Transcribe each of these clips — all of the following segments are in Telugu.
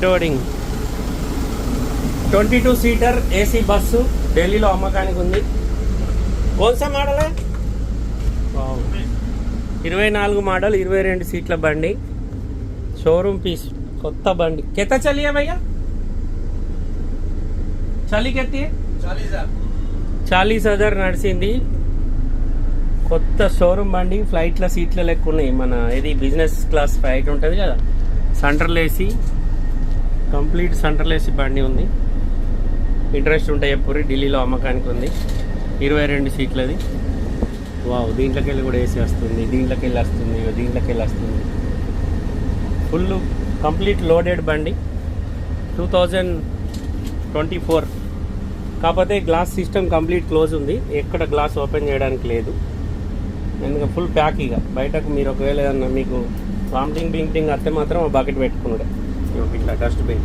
లోడింగ్ 22 సీటర్ ఏసీ బస్సు ఢిల్లీలో అమ్మకానికి ఉంది. కోన్సా మోడల్ 24 మోడల్ 22 సీట్ల బండి, షోరూమ్ పీస్, కొత్త బండి. కెత్త చలియా భయ్యా? చలి కెత్తి 40,000 నడిచింది. కొత్త షోరూమ్ బండి, ఫ్లైట్ల సీట్ల లెక్క ఉన్నాయి. మన ఇది బిజినెస్ క్లాస్ ఫ్లైట్ ఉంటుంది కదా, central AC, complete central AC బండి ఉంది. ఇంట్రెస్ట్ ఉంటాయి ఎప్పుడు. ఢిల్లీలో అమ్మకానికి ఉంది. 22 సీట్లది. వావ్, దీంట్లోకి వెళ్ళి కూడా ఏసీ వస్తుంది, దీంట్లోకి వెళ్ళి వస్తుంది, దీంట్లోకి వెళ్ళి వస్తుంది. ఫుల్ కంప్లీట్ లోడెడ్ బండి 2024. కాకపోతే గ్లాస్ సిస్టమ్ కంప్లీట్ క్లోజ్ ఉంది, ఎక్కడ గ్లాస్ ఓపెన్ చేయడానికి లేదు. ఎందుకంటే ఫుల్ ప్యాక్. ఇక బయటకు మీరు ఒకవేళ ఏదన్నా మీకు వామిటింగ్ బింకింగ్ అత్తే మాత్రం బకెట్ పెట్టుకున్నాడు ఇట్లా డస్ట్బిన్.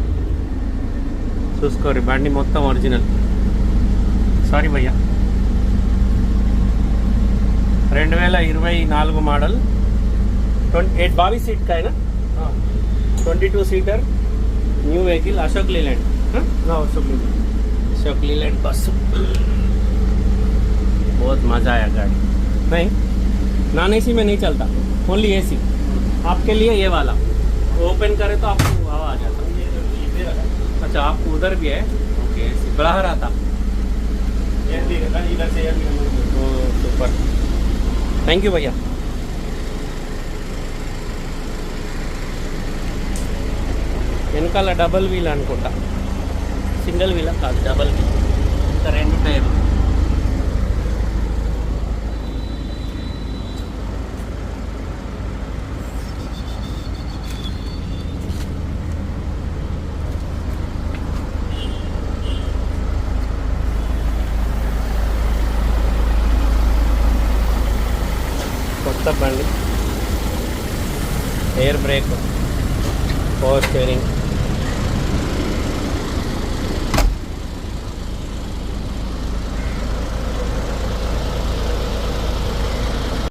చూసుకోరు, బండి మొత్తం ఒరిజినల్. సారీ భయ్యా, 2024 మోడల్, 22 సీట్ కాయనా, 22 seater new vehicle, Ashok Leyland. Ashok Leyland bus. बहुत मज़ा आया गाड़ी. नहीं, नॉन एसी में नहीं चलता, ओनली एसी. आपके लिए ये वाला ओपन करे तो आपको हवा आ जाता. अच्छा, आपको उधर भी है. ओके, एसी बढ़ा रहा था. सुपर, थैंक यू भैया. వెనకాల డబల్ వీల్ అనుకుంటా, సింగిల్ వీల్ కాదు, డబల్ వీల్. ఇంకా 2 టైర్లు. కొత్త బండి, ఎయిర్ బ్రేక్, పవర్ స్టీరింగ్,